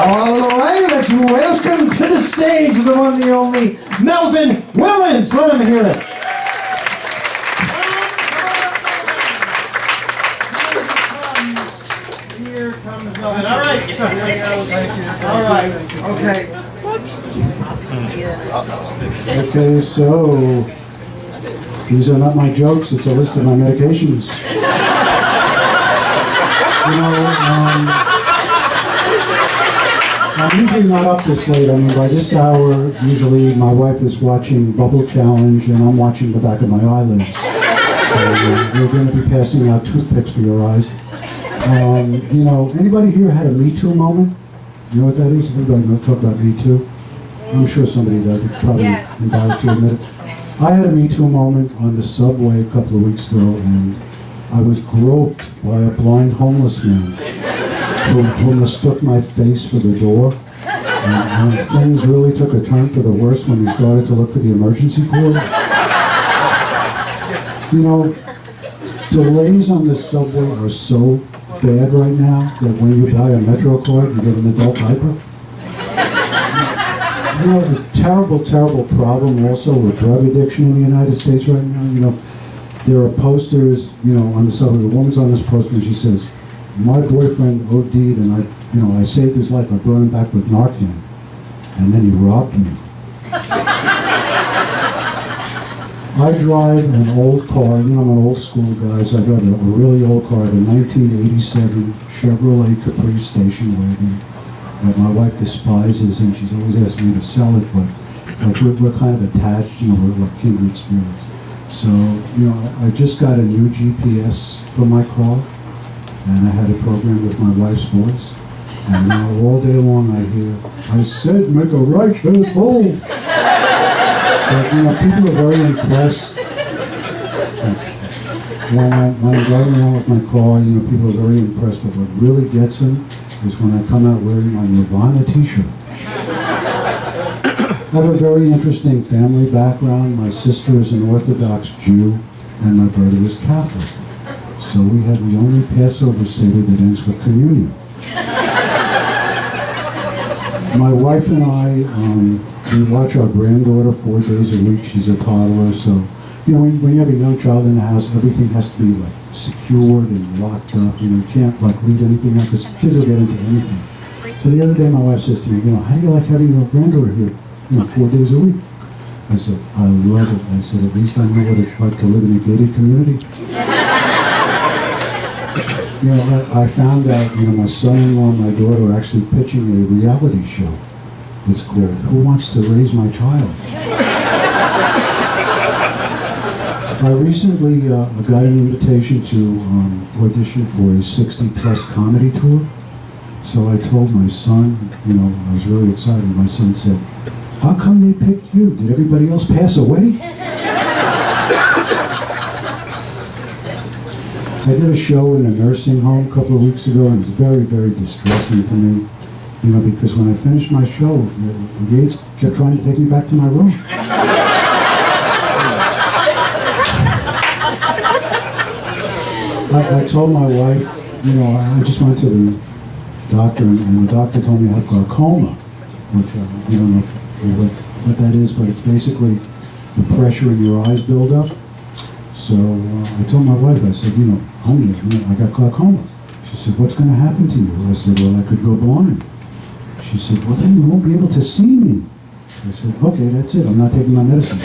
All right, let's welcome to the stage the one, the only, Melvyn Wyllins. Let him hear it. Here comes Melvyn. All right. Here he goes. Thank you. All right. Okay. Okay, so these are not my jokes, it's a list of my medications. You know, I'm usually not up this late. I mean, by this hour, usually my wife is watching Bubble Challenge and I'm watching the back of my eyelids. So we're going to be passing out toothpicks for your eyes. You know, anybody here had a Me Too moment? You know what that is? Everybody know, talk about Me Too? I'm sure somebody does. You're probably embarrassed to admit it. I had a Me Too moment on the subway a couple of weeks ago, and I was groped by a blind homeless man who mistook my face for the door. And things really took a turn for the worse when he started to look for the emergency cord. You know, delays on the subway are so bad right now that when you buy a Metro card, you get an adult diaper. You know, a terrible, terrible problem also with drug addiction in the United States right now. You know, there are posters, you know, on the subway. A woman's on this poster and she says, "My boyfriend OD'd and I saved his life. I brought him back with Narcan. And then he robbed me." I drive an old car. You know, I'm an old school guy, so I drive a really old car. I have a 1987 Chevrolet Caprice station wagon that my wife despises, and she's always asked me to sell it, but like we're kind of attached, you know, we're like kindred spirits. So, you know, I just got a new GPS for my car, and I had it programmed with my wife's voice, and now all day long I hear, "I said make a right, asshole." But, you know, people are very impressed. When I'm driving around with my car, you know, people are very impressed, but what really gets them is when I come out wearing my Nirvana t-shirt. I have a very interesting family background. My sister is an Orthodox Jew, and my brother is Catholic. So we had the only Passover Seder that ends with communion. My wife and I, we watch our granddaughter 4 days a week. She's a toddler, so, you know, when you have a young child in the house, everything has to be, like, secured and locked up. You know, you can't, like, leave anything out, because kids will get into anything. So the other day, my wife says to me, you know, "How do you like having your granddaughter here, you know, 4 days a week?" I said, "I love it." I said, "At least I know what it's like to live in a gated community." You know, I found out, you know, my son-in-law and my daughter are actually pitching a reality show. It's called Who Wants to Raise My Child? I recently got an invitation to audition for a 60-plus comedy tour. So I told my son, you know, I was really excited. My son said, "How come they picked you? Did everybody else pass away?" I did a show in a nursing home a couple of weeks ago, and it was very, very distressing to me, you know, because when I finished my show, the aides kept trying to take me back to my room. I told my wife, you know, I just went to the doctor, and the doctor told me I had glaucoma, which you don't know what that is, but it's basically the pressure in your eyes build up. So I told my wife, I said, you know, "Honey, you know, I got glaucoma." She said, "What's going to happen to you?" I said, "Well, I could go blind." She said, "Well, then you won't be able to see me." I said, "Okay, that's it. I'm not taking my medicine."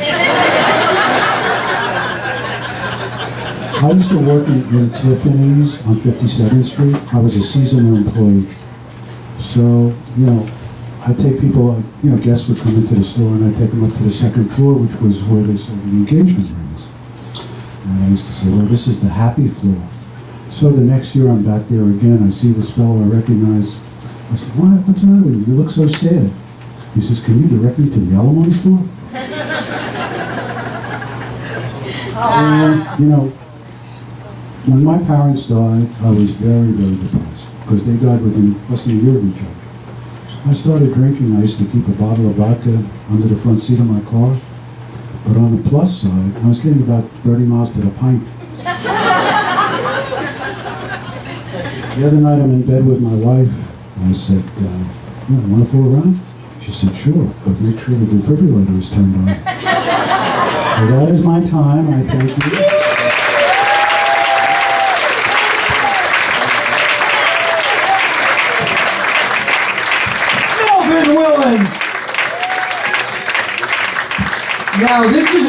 I used to work in Tiffany's on 57th Street. I was a seasonal employee. So, you know, I take people, you know, guests would come into the store, and I'd take them up to the second floor, which was where they sold the engagement rings. And I used to say, "Well, this is the happy floor." So the next year I'm back there again. I see this fellow I recognize. I said, "What's the matter with you? You look so sad." He says, "Can you direct me to the alimony floor?" And, you know, when my parents died, I was very, very depressed, because they died within less than a year of each other. I started drinking. I used to keep a bottle of vodka under the front seat of my car. But on the plus side, I was getting about 30 miles to the pint. The other night I'm in bed with my wife, and I said, Yeah, want to fool around? She said, sure, but make sure the defibrillator is turned on. Well, that is my time. I thank you. Melvyn Wyllins! Now, this is